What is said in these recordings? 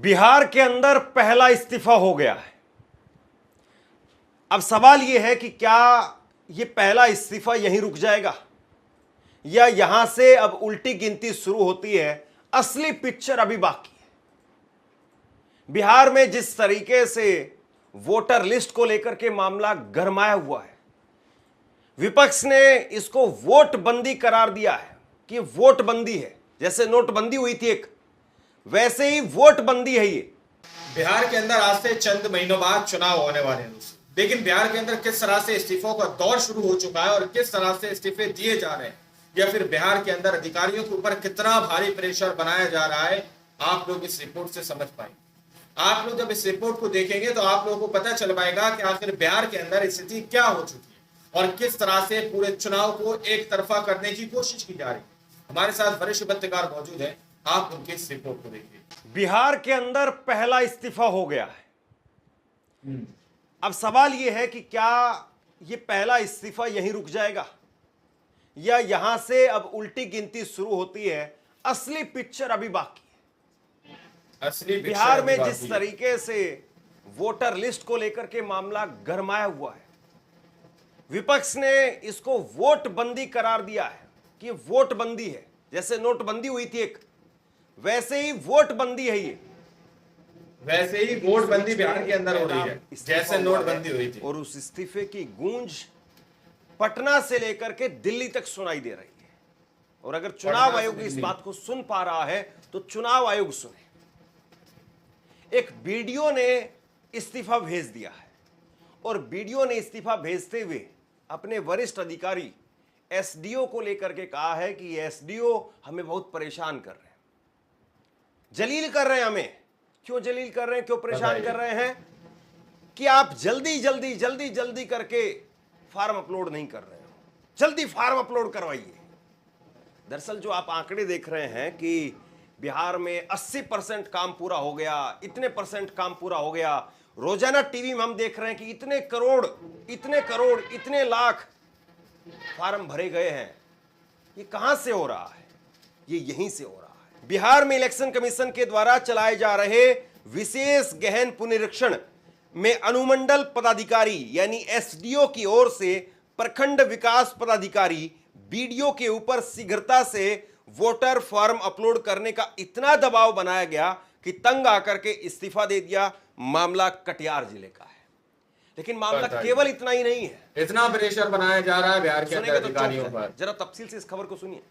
बिहार के अंदर पहला इस्तीफा हो गया है। अब सवाल यह है कि क्या यह पहला इस्तीफा यहीं रुक जाएगा या यहां से अब उल्टी गिनती शुरू होती है। असली पिक्चर अभी बाकी है। बिहार में जिस तरीके से वोटर लिस्ट को लेकर के मामला गरमाया हुआ है, विपक्ष ने इसको वोट बंदी करार दिया है कि वोट बंदी है। जैसे नोटबंदी हुई थी एक, वैसे ही वोट बंदी है ये। बिहार के अंदर आज से चंद महीनों बाद चुनाव होने वाले हैं, लेकिन बिहार के अंदर किस तरह से इस्तीफों का दौर शुरू हो चुका है और किस तरह से इस्तीफे दिए जा रहे हैं, या फिर बिहार के अंदर अधिकारियों के ऊपर कितना भारी प्रेशर बनाया जा रहा है, आप लोग इस रिपोर्ट से समझ पाएंगे। आप लोग जब इस रिपोर्ट को देखेंगे तो आप लोगों को पता चल पाएगा कि आखिर बिहार के अंदर स्थिति क्या हो चुकी है और किस तरह से पूरे चुनाव को एक तरफा करने की कोशिश की जा रही है। हमारे साथ वरिष्ठ पत्रकार मौजूद है, आप उनके इस रिपोर्ट को देखिए। बिहार के अंदर पहला इस्तीफा हो गया है। अब सवाल यह है कि क्या यह पहला इस्तीफा यहीं रुक जाएगा या यहां से अब उल्टी गिनती शुरू होती है। असली पिक्चर अभी बाकी है। असली बिहार में जिस तरीके से वोटर लिस्ट को लेकर के मामला गरमाया हुआ है, विपक्ष ने इसको वोट बंदी करार दिया है कि वोट बंदी है। जैसे नोटबंदी हुई थी एक, वैसे ही वोट बंदी है ये। वैसे ही वोट बंदी बिहार के अंदर हो रही है जैसे नोटबंदी हुई थी। और उस इस्तीफे की गूंज पटना से लेकर के दिल्ली तक सुनाई दे रही है। और अगर चुनाव आयोग इस बात को सुन पा रहा है तो चुनाव आयोग सुने। एक बीडीओ ने इस्तीफा भेज दिया है और बीडीओ ने इस्तीफा भेजते हुए अपने वरिष्ठ अधिकारी एसडीओ को लेकर के कहा है कि एसडीओ हमें बहुत परेशान कर रहे हैं, जलील कर रहे हैं हमें। क्यों जलील कर रहे हैं, क्यों परेशान कर रहे हैं? कि आप जल्दी जल्दी जल्दी जल्दी करके फॉर्म अपलोड नहीं कर रहे हो, जल्दी फॉर्म अपलोड करवाइए। दरअसल जो आप आंकड़े देख रहे हैं कि बिहार में 80% काम पूरा हो गया, इतने परसेंट काम पूरा हो गया, रोजाना टीवी में हम देख रहे हैं कि इतने करोड़ इतने लाख फॉर्म भरे गए हैं। ये कहां से हो रहा है? ये यहीं से हो रहा है। बिहार में इलेक्शन कमीशन के द्वारा चलाए जा रहे विशेष गहन पुनरीक्षण में अनुमंडल पदाधिकारी यानी एसडीओ की ओर से प्रखंड विकास पदाधिकारी बीडीओ के ऊपर शीघ्रता से वोटर फॉर्म अपलोड करने का इतना दबाव बनाया गया कि तंग आकर के इस्तीफा दे दिया। मामला कटिहार जिले का है, लेकिन मामला केवल इतना ही नहीं है। इतना प्रेशर बनाया जा रहा है बिहार के अधिकारियों पर। जरा तफसील से इस खबर को सुनिए।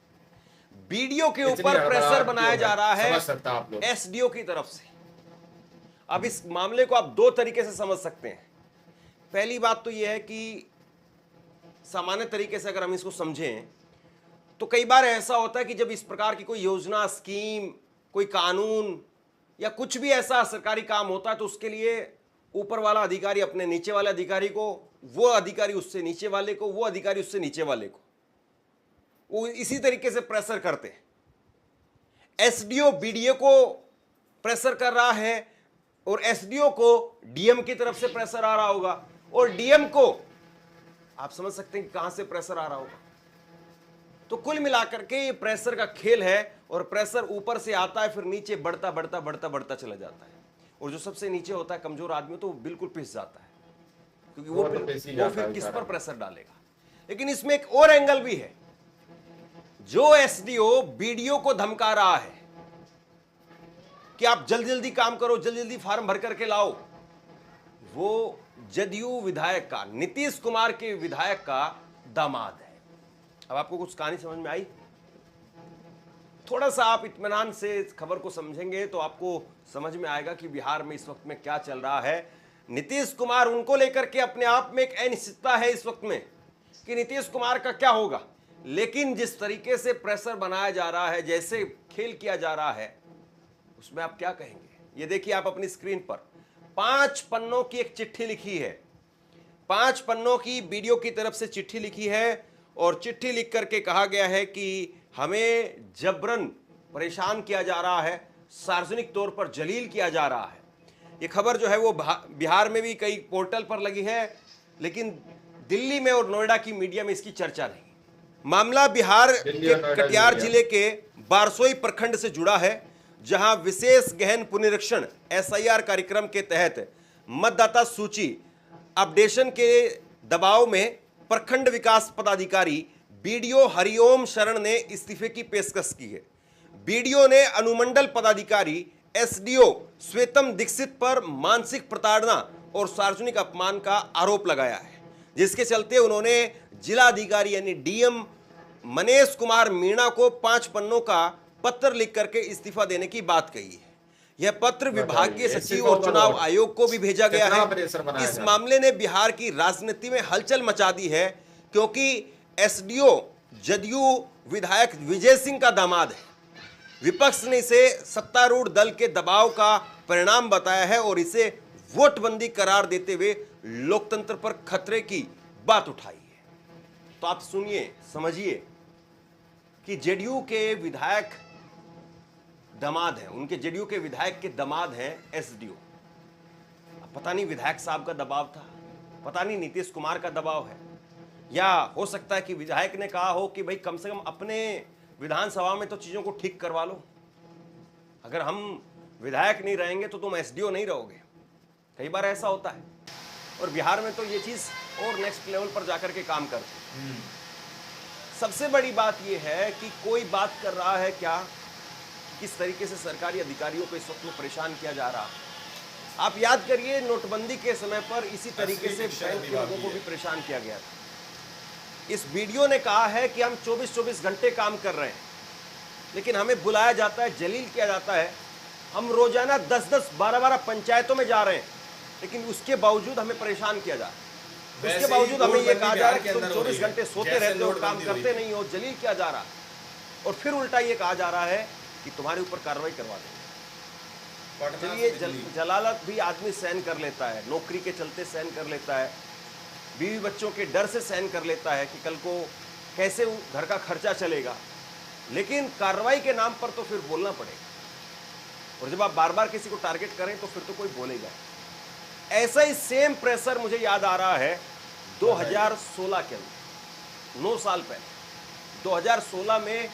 बीडीओ के ऊपर प्रेशर बनाया जा रहा है एसडीओ की तरफ से। अब इस मामले को आप दो तरीके से समझ सकते हैं। पहली बात तो यह है कि सामान्य तरीके से अगर हम इसको समझें तो कई बार ऐसा होता है कि जब इस प्रकार की कोई योजना, स्कीम, कोई कानून या कुछ भी ऐसा सरकारी काम होता है तो उसके लिए ऊपर वाला अधिकारी अपने नीचे वाले अधिकारी को, वो अधिकारी उससे नीचे वाले को, वो अधिकारी उससे नीचे वाले को, वो इसी तरीके से प्रेशर करते हैं। एसडीओ बीडीओ को प्रेशर कर रहा है और एसडीओ को डीएम की तरफ से प्रेशर आ रहा होगा और डीएम को आप समझ सकते हैं कि कहां से प्रेशर आ रहा होगा। तो कुल मिलाकर के ये प्रेशर का खेल है और प्रेशर ऊपर से आता है, फिर नीचे बढ़ता बढ़ता बढ़ता बढ़ता चला जाता है। और जो सबसे नीचे होता है कमजोर आदमी, तो वो बिल्कुल पिस जाता है क्योंकि वो फिर किस पर प्रेशर डालेगा। लेकिन इसमें एक और एंगल भी है। जो एसडीओ बीडीओ को धमका रहा है कि आप जल्दी जल्दी काम करो, जल्दी जल्दी फॉर्म भर करके लाओ, वो जदयू विधायक का, नीतीश कुमार के विधायक का दामाद है। अब आपको कुछ कहानी समझ में आई? थोड़ा सा आप इत्मीनान से इस खबर को समझेंगे तो आपको समझ में आएगा कि बिहार में इस वक्त में क्या चल रहा है। नीतीश कुमार, उनको लेकर के अपने आप में एक अनिश्चितता है इस वक्त में कि नीतीश कुमार का क्या होगा। लेकिन जिस तरीके से प्रेशर बनाया जा रहा है, जैसे खेल किया जा रहा है, उसमें आप क्या कहेंगे? ये देखिए आप अपनी स्क्रीन पर 5 पन्नों की एक चिट्ठी लिखी है। 5 पन्नों की बीडीओ की तरफ से चिट्ठी लिखी है और चिट्ठी लिख करके कहा गया है कि हमें जबरन परेशान किया जा रहा है, सार्वजनिक तौर पर जलील किया जा रहा है। ये खबर जो है वो बिहार में भी कई पोर्टल पर लगी है, लेकिन दिल्ली में और नोएडा की मीडिया में इसकी चर्चा नहीं। मामला बिहार के कटिहार जिले के बारसोई प्रखंड से जुड़ा है, जहां विशेष गहन पुनरीक्षण SIR कार्यक्रम के तहत मतदाता सूची अपडेशन के दबाव में प्रखंड विकास पदाधिकारी BDO हरिओम शरण ने इस्तीफे की पेशकश की है। BDO ने अनुमंडल पदाधिकारी SDO श्वेतम दीक्षित पर मानसिक प्रताड़ना और सार्वजनिक अपमान का आरोप लगाया है, जिसके चलते उन्होंने जिला अधिकारी यानी DM मनीष कुमार मीणा को 5 पन्नों का पत्र लिख करके इस्तीफा देने की बात कही है। यह पत्र विभागीय सचिव और चुनाव आयोग को भी भेजा गया है। इस मामले ने बिहार की राजनीति में हलचल मचा दी है, क्योंकि SDO जदयू विधायक विजय सिंह का दामाद है। विपक्ष ने इसे सत्तारूढ़ दल के दबाव का परिणाम बताया है और इसे वोटबंदी करार देते हुए लोकतंत्र पर खतरे की बात उठाई है। तो आप सुनिए, समझिए कि जेडीयू के विधायक दामाद हैं, उनके जेडीयू के विधायक के दामाद हैं SDO। पता नहीं विधायक साहब का दबाव था, पता नहीं नीतीश कुमार का दबाव है, या हो सकता है कि विधायक ने कहा हो कि भाई कम से कम अपने विधानसभा में तो चीजों को ठीक करवा लो, अगर हम विधायक नहीं रहेंगे तो तुम SDO नहीं रहोगे। कई बार ऐसा होता है, और बिहार में तो ये चीज और नेक्स्ट लेवल पर जाकर के काम करते हैं। सबसे बड़ी बात यह है कि कोई बात कर रहा है क्या, किस तरीके से सरकारी अधिकारियों को इस वक्त में परेशान किया जा रहा है। आप याद करिए, नोटबंदी के समय पर इसी तरीके से बैंक के लोगों को भी परेशान किया गया था। इस BDO ने कहा है कि हम 24-24 घंटे काम कर रहे हैं, लेकिन हमें बुलाया जाता है, जलील किया जाता है। हम रोजाना 10-10, 12-12 पंचायतों में जा रहे हैं, लेकिन उसके बावजूद हमें परेशान किया जा रहा है। उसके बावजूद हमें यह कहा जा रहा है कि तुम 24 घंटे सोते रहते हो, काम करते नहीं हो, जलील किया जा रहा है। और फिर उल्टा ये कहा जा रहा है कि तुम्हारे ऊपर कार्रवाई करवा देंगे। चलिए, जलालत भी आदमी सहन कर लेता है, नौकरी के चलते सहन कर लेता है, बीवी बच्चों के डर से सहन कर लेता है कि कल को कैसे घर का खर्चा चलेगा, लेकिन कार्रवाई के नाम पर तो फिर बोलना पड़ेगा। और जब आप बार बार किसी को टारगेट करें तो फिर तो कोई बोलेगा। ऐसा ही सेम प्रेशर मुझे याद आ रहा है 2016 के अंदर, 9 साल पहले 2016 में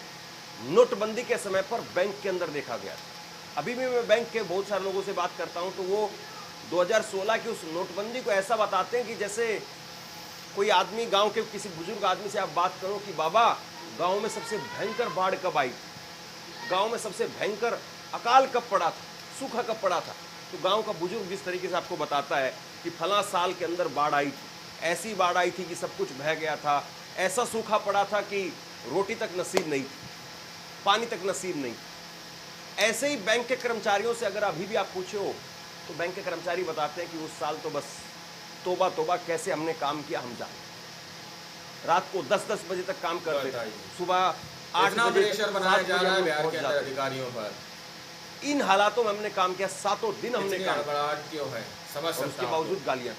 नोटबंदी के समय पर बैंक के अंदर देखा गया था। अभी भी मैं बैंक के बहुत सारे लोगों से बात करता हूं तो वो 2016 की उस नोटबंदी को ऐसा बताते हैं कि जैसे कोई आदमी, गांव के किसी बुजुर्ग आदमी से आप बात करो कि बाबा गांव में सबसे भयंकर बाढ़ कब आई, गांव में सबसे भयंकर अकाल कब पड़ा था, सूखा कब पड़ा था, तो गांव का बुजुर्ग जिस तरीके से आपको बताता है कि फला साल के अंदर बाढ़ आई थी, ऐसी बाढ़ आई थी कि सब कुछ बह गया था, ऐसा सूखा पड़ा था कि रोटी तक नसीब नहीं थी, पानी तक नसीब नहीं। ऐसे ही बैंक के कर्मचारियों से अगर अभी भी आप पूछे हो तो बैंक के कर्मचारी बताते हैं कि उस साल तो बस तोबा तोबा, कैसे हमने काम किया हम जाने। रात को 10-10 बजे तक काम करते थे, सुबह 8 बजे प्रेशर बनाया जा रहा है बिहार के अंदर अधिकारियों पर। इन हालातों में हमने काम किया, 7 दिन हमने काम क्यों है समझ सकता हूं, उसके बावजूद गालियां।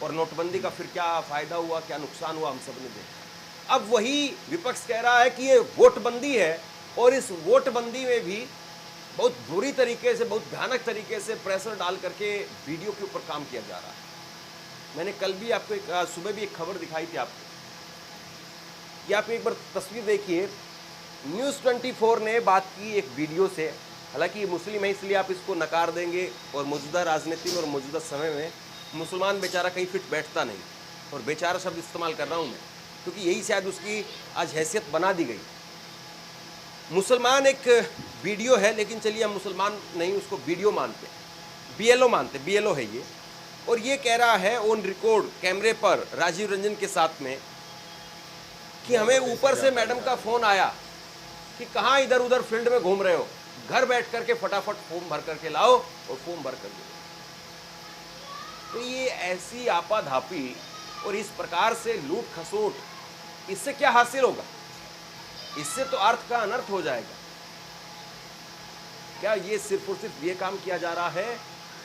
और नोटबंदी का फिर क्या फायदा हुआ, क्या नुकसान हुआ, हम सब ने देखा। अब वही विपक्ष कह रहा है कि ये वोटबंदी है, और इस वोटबंदी में भी बहुत बुरी तरीके से, बहुत भयानक तरीके से प्रेशर डाल करके BDO के ऊपर काम किया जा रहा है। मैंने कल भी आपको सुबह भी एक खबर दिखाई थी आपको, ये आप एक बार तस्वीर देखिए। न्यूज़ 24 ने बात की एक BDO से, हालांकि ये मुस्लिम है इसलिए आप इसको नकार देंगे, और मौजूदा राजनीति में और मौजूदा समय में मुसलमान बेचारा कहीं फिट बैठता नहीं, और बेचारा शब्द इस्तेमाल कर रहा हूँ मैं क्योंकि यही शायद उसकी आज हैसियत बना दी गई। मुसलमान एक BDO है, लेकिन चलिए हम मुसलमान नहीं, उसको BDO मानते हैं, BLO मानते, BLO है ये। और ये कह रहा है ऑन रिकॉर्ड कैमरे पर राजीव रंजन के साथ में कि हमें ऊपर से मैडम का फोन आया कि कहाँ इधर उधर फील्ड में घूम रहे हो, घर बैठ करके फटाफट फॉर्म भर करके लाओ और फॉर्म भर कर दो। तो ये ऐसी आपाधापी और इस प्रकार से लूट खसोट, इससे क्या हासिल होगा? इससे तो अर्थ का अनर्थ हो जाएगा। क्या ये सिर्फ और सिर्फ ये काम किया जा रहा है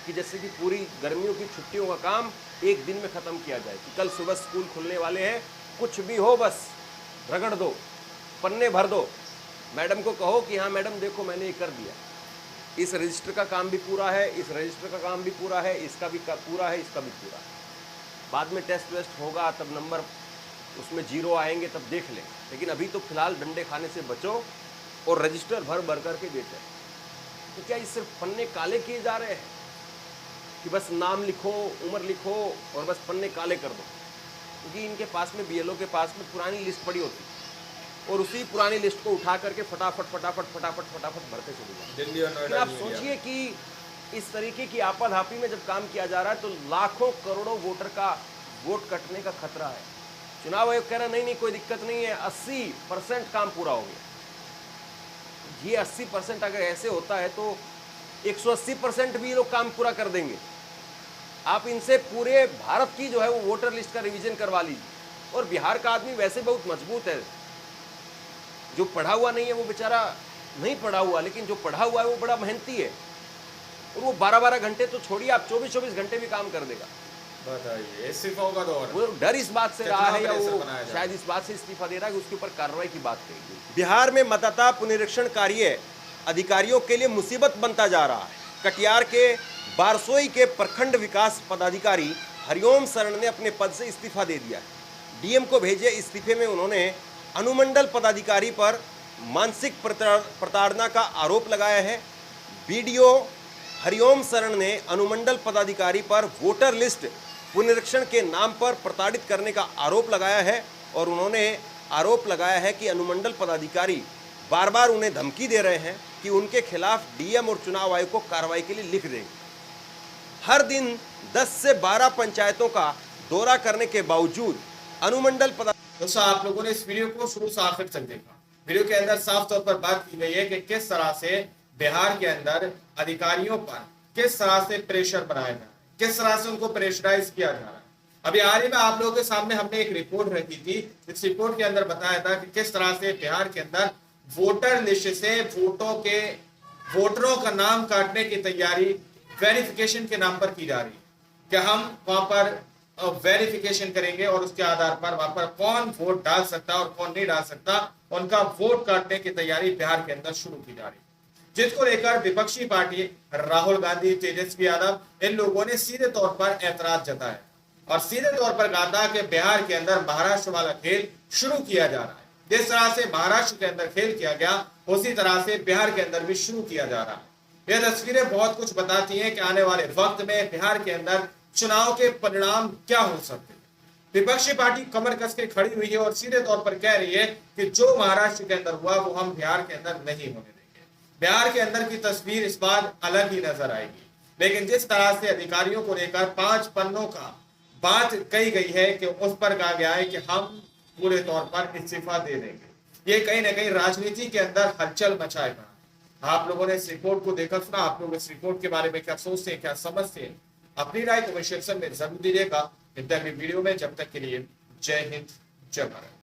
कि जैसे कि पूरी गर्मियों की छुट्टियों का काम एक दिन में खत्म किया जाए कि कल सुबह स्कूल खुलने वाले हैं, कुछ भी हो बस रगड़ दो, पन्ने भर दो, मैडम को कहो कि हाँ मैडम देखो मैंने ये कर दिया, इस रजिस्टर का काम भी पूरा है, इस रजिस्टर का काम भी पूरा है, इसका भी पूरा है, इसका भी पूरा है। बाद में टेस्ट वेस्ट होगा तब नंबर उसमें 0 आएंगे तब देख लें, लेकिन अभी तो फिलहाल डंडे खाने से बचो और रजिस्टर भर भर करके देते हैं। तो क्या ये सिर्फ पन्ने काले किए जा रहे हैं कि बस नाम लिखो, उम्र लिखो और बस पन्ने काले कर दो? क्योंकि इनके पास में, बीएलओ के पास में पुरानी लिस्ट पड़ी होती और उसी पुरानी लिस्ट को उठा करके फटाफट फटाफट फटाफट फटाफट भरते चले जाते। दिल्ली और नोएडा, आप सोचिए कि इस तरीके की आपाधापी में जब काम किया जा रहा है तो लाखों करोड़ों वोटर का वोट कटने का खतरा है। चुनाव आयोग कह रहा नहीं कोई दिक्कत नहीं है, 80% काम पूरा हो गया। ये 80% अगर ऐसे होता है तो 180% भी लोग काम पूरा कर देंगे। आप इनसे पूरे भारत की जो है वो वोटर लिस्ट का रिवीजन करवा लीजिए। और बिहार का आदमी वैसे बहुत मजबूत है, जो पढ़ा हुआ नहीं है वो बेचारा नहीं पढ़ा हुआ, लेकिन जो पढ़ा हुआ है वो बड़ा मेहनती है और वो 12-12 घंटे तो छोड़िए, आप 24-24 घंटे भी काम कर देगा। बताइए, इस्तीफों का दौर, वो डर इस बात से रहा है या वो शायद इस बात से इस्तीफा दे रहा है कि उसके ऊपर कार्रवाई की बात करेगी। बिहार में मतदाता पुनरीक्षण कार्य अधिकारियों के लिए मुसीबत बनता जा रहा है। कटिहार के बारसोई के प्रखंड विकास पदाधिकारी हरिओम शरण ने अपने पद से इस्तीफा दे दिया है। डीएम को भेजे इस्तीफे में उन्होंने अनुमंडल पदाधिकारी पर मानसिक प्रताड़ना का आरोप लगाया है। बीडीओ हरिओम शरण ने अनुमंडल पदाधिकारी पर वोटर लिस्ट पुनरीक्षण के नाम पर प्रताड़ित करने का आरोप लगाया है और उन्होंने आरोप लगाया है कि अनुमंडल पदाधिकारी बार बार उन्हें धमकी दे रहे हैं कि उनके खिलाफ डीएम और चुनाव आयोग को कार्रवाई के लिए लिख देंगे। हर दिन 10 से 12 पंचायतों का दौरा करने के बावजूद अनुमंडल दोस्तों, आप लोगों ने इस वीडियो को शुरू से आखिर तक देखा। वीडियो के अंदर साफ तौर पर बात की गई है कि किस तरह से बिहार के अंदर अधिकारियों पर किस तरह से प्रेशर बनाया जा रहा है, किस तरह से उनको प्रेशराइज किया जा रहा है। अभी हाल ही में आप लोगों के सामने हमने एक रिपोर्ट रखी थी। इस रिपोर्ट के अंदर बताया था कि किस तरह से बिहार के अंदर वोटर लिस्ट से वोटरों का नाम काटने की तैयारी वेरिफिकेशन के नाम पर की जा रही है कि हम वहां पर वेरिफिकेशन करेंगे और उसके आधार पर वहां पर कौन वोट डाल सकता है और कौन नहीं डाल सकता, उनका वोट काटने की तैयारी बिहार के अंदर शुरू की जा रही है। जिसको लेकर विपक्षी पार्टी राहुल गांधी, तेजस्वी यादव, इन लोगों ने सीधे तौर पर ऐतराज जताया और सीधे तौर पर कहा था कि बिहार के अंदर महाराष्ट्र वाला खेल शुरू किया जा रहा है। जिस तरह से महाराष्ट्र के अंदर खेल किया गया उसी तरह से बिहार के अंदर भी शुरू किया जा रहा है। यह तस्वीरें बहुत कुछ बताती हैं कि आने वाले वक्त में बिहार के अंदर चुनाव के परिणाम क्या हो सकते हैं। विपक्षी पार्टी कमर कस के खड़ी हुई है और सीधे तौर पर कह रही है कि जो महाराष्ट्र के अंदर हुआ वो हम बिहार के अंदर नहीं होने देंगे। बिहार के अंदर की तस्वीर इस बार अलग ही नजर आएगी। लेकिन जिस तरह से अधिकारियों को लेकर 5 पन्नों का बात कही गई है कि उस पर कहा गया है कि हम पूरे तौर पर इस्तीफा दे देंगे, ये कहीं ना कहीं राजनीति के अंदर हलचल मचाएगा। आप लोगों ने इस रिपोर्ट को देखा सुना, आप लोग इस रिपोर्ट के बारे में क्या सोचते हैं, क्या समझते हैं? अपनी राय कमेंट सेक्शन में जरूर दीजिएगा। मिलते हैं अगली वीडियो में, जब तक के लिए जय हिंद, जय भारत।